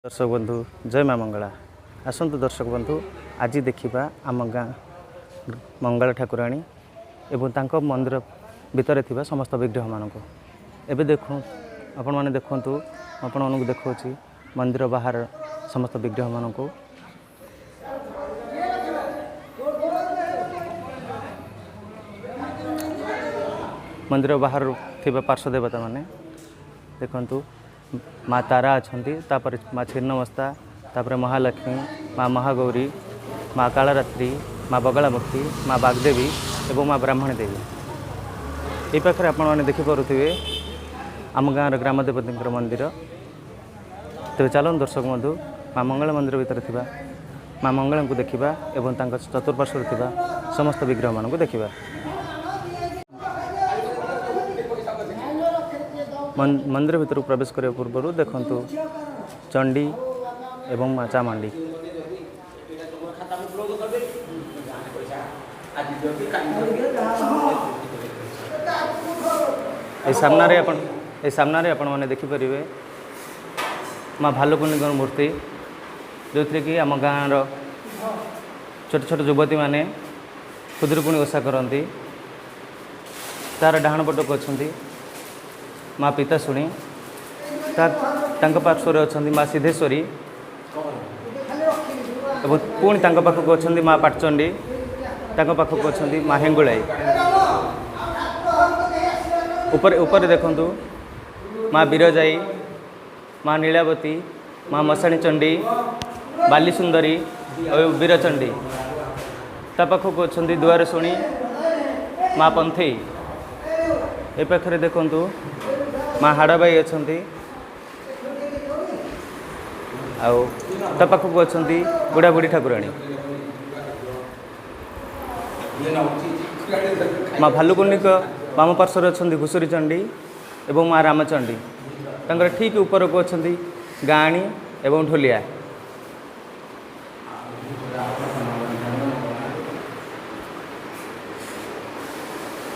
दर्शक बंधु जय माँ मंगला आसतु दर्शक बंधु आज देखा आम गाँ मंगला ठाकुराणी एवं तांको मंदिर भितर थिबा समस्त विग्रह मानक एबे देखु आपण माने देखंतु आपण मानक देखौछि मंदिर बाहर समस्त विग्रह मानक मंदिर बाहर थिबा पार्श्व देवता माने देखंतु माँ तारा अच्छी तापर माँ छिन्नमस्ता तापर महालक्ष्मी माँ महागौरी माँ कालरात्रि माँ बगलामुखी माँ बागदेवी एवं माँ ब्राह्मणी देवी ये पाखे आपण मैंने देखिपे आम गाँव ग्राम देवती मंदिर तेज चलो दर्शक बंधु माँ मंगला मंदिर भितर थिबा माँ मंगला को देखा एवं चतुर्पार्श्व थिबा समस्त विग्रह मान देखा मंदिर भितर प्रवेश करने पूर्व देखंतु चंडी एवं माँ चामुंडी सामने आपण मैंने देखिपारे माँ भालुकुनी मूर्ति जो थी कि आम गाँव छोट छोट युवती मैंने खुदुरुकुणी ओषा करती तार डाहाण पटक अच्छा माँ पिताशुणी पार्श्वर अच्छा माँ सिद्धेश्वरी पुणी पाखक अच्छा माँ पाटचंडी पाखक अच्छा माँ हेंगुलाई ऊपर देखंतु माँ बीरजाई माँ नीलावती माँ मशाणी चंडी बाली सुंदरी और वीरचंडी पाखक अच्छा दुआर शुणी माँ पंथई ए पाखे देखंतु माँ हाड़ाबाई अच्छा पाखक अच्छा बुढ़ा बुढ़ी ठाकुराणी माँ भालुकुनी वाम पार्श्वर अच्छा घुसुरी चंडी एवं माँ रामचंडी तंकर ठीक ऊपर को अच्छा गाणी एवं ढोलिया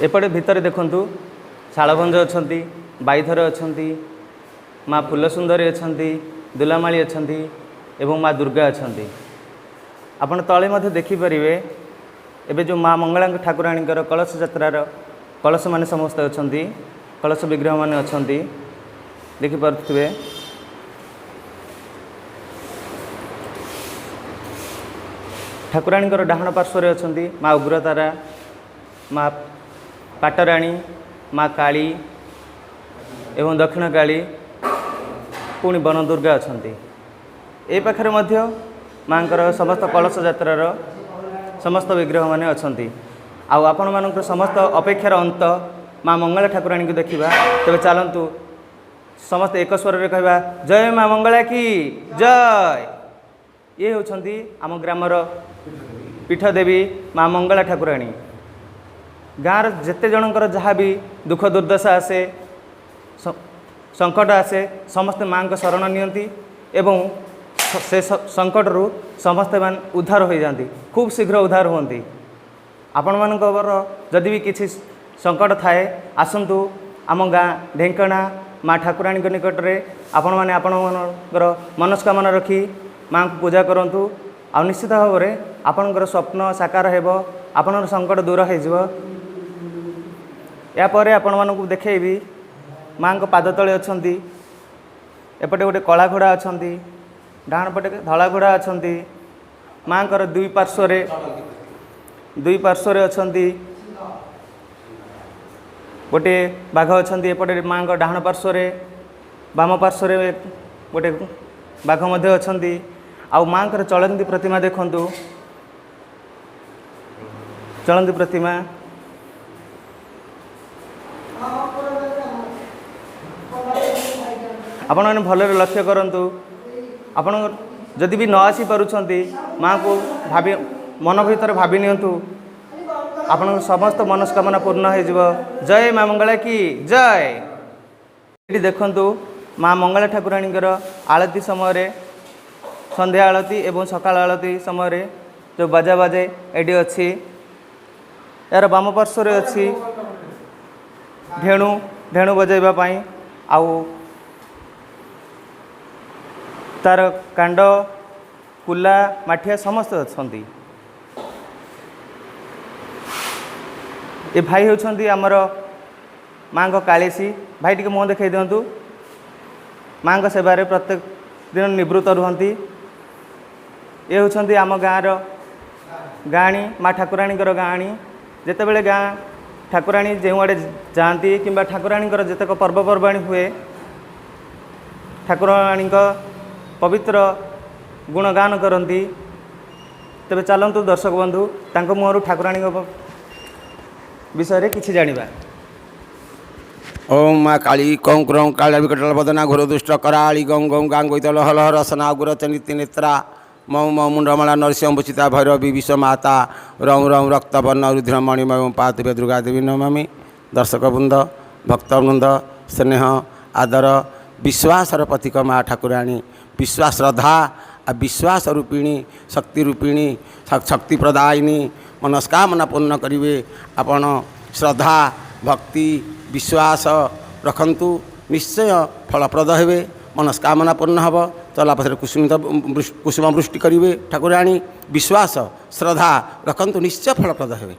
एपटे भितर देखंतु शालभंज अच्छा बाईधर अच्छा माँ फूल सुंदरी अच्छा दुलामाली अच्छा एवं माँ दुर्गा अच्छा आपण तले मध्य देखिपारे एबे जो माँ मंगला ठाकुराणी कलश यात्रार कलश माने समस्त अच्छा कलश विग्रह माने अच्छा देखिपे ठाकुराणी डाहाण पार्श्वर अच्छा माँ उग्रतारा माँ पाटराणी माँ काली एवं दक्षिण काली पुणी वन दुर्गा अच्छा ए पाखरे मध्य माँ समस्त कलश यात्रार समस्त विग्रह माने अच्छा आपण मानक समस्त अपेक्षार अंत माँ मंगला ठाकुराणी को देखा तेज चलतु समस्त एक स्वर में कहवा जय माँ मंगला की जय। ये होती आम ग्रामर पीठदेवी माँ मंगला ठाकुराणी गाँव जेते जनकर जहाँ भी दुख दुर्दशा आसे संकट आसे समस्ते माँ को शरण नियंती एवं से संकट रु समस्ते मान उद्धार हो जाती खूब शीघ्र उद्धार होती आपण मानकर जदि भी किसी संकट थाए आसतु आम गाँ ढेंकणा माँ ठाकुराणी निकट में आपण मैंने आपणकर मनस्कामना रखी माँ को पूजा करूँ आ निश्चित भाव में आपणकर स्वप्न साकार हो आपण संकट दूर हो यापर आपण मानक देखी माँ को पाद तले अच्छा एपटे गोटे कला घोड़ा अच्छा डाण पटे धला घोड़ा अच्छा माँ को दुई पार्श्वर अच्छा गोटे बाघ अच्छा एपटे माँ को डाहाण पार्श्वर बाम पार्श्वर गोटे बाघ अच्छा आउ माँ को चलती प्रतिमा देखंतु चलती प्रतिमा आपण मैंने भल लक्ष्य करूँ आपण जदि भी न आसी पारुछंती माँ को भाभी मन भीतर भावी नियंतु आपण समस्त मनस्कामना पूर्ण हो जय माँ मंगला की जय। ये देखंतु माँ मंगला ठाकुराणी आलती समय संध्या आलती एवं सकाल आलती समय जो बाजा बाजे ये अच्छी यार बाम पार्श्वर अच्छी धेणु बजाइबा आउ तार कांड कुला माठिया समस्त अच्छा। ये भाई होती आमर माँ को कालीसी भाई टी मुँह देखा दिंतु माँ को सेवारे प्रत्येक दिन निवृत्त रुहति। ये होती आम गाँव गाणी माँ ठाकुराणी गाणी जिते बड़े गाँ ठाकुराणी जो आड़े जाती कि ठाकुराणी जितक पर्वपर्वाणी हुए ठाकुराणी पवित्र गुणगान करती। तेरे चलतु दर्शक बंधु तांको मुहर ठाकुराणी विषय किसी जानिबा। ओम माँ काली कौं क्रौं काल विकटल बदना घोर दुष्ट कराली गौं गौं गां गोइतल हल हर रसना उग्र चनिति नेत्रा मौ मौ मुंडमला नरसिंहभूषिता भैरवी विश्वमाता रौं रौं रक्तवर्ण रुद्रमणिमय पातुवे दुर्गा देवी नमामि। दर्शक वृंद भक्तवृंद स्नेह आदर विश्वासर प्रतीक माँ ठाकुराणी विश्वास श्रद्धा आ विश्वास रूपिणी शक्ति रूपिणी शक्ति प्रदायिनी मनस्कामना पूर्ण करिवे। आपण श्रद्धा भक्ति विश्वास रखंतु निश्चय फलप्रद हेबे मनस्कामना पूर्ण हब। चला पथरे कुसुम वृष्टि करिवे ठाकुराणी विश्वास श्रद्धा रखंतु निश्चय फलप्रद हेबे।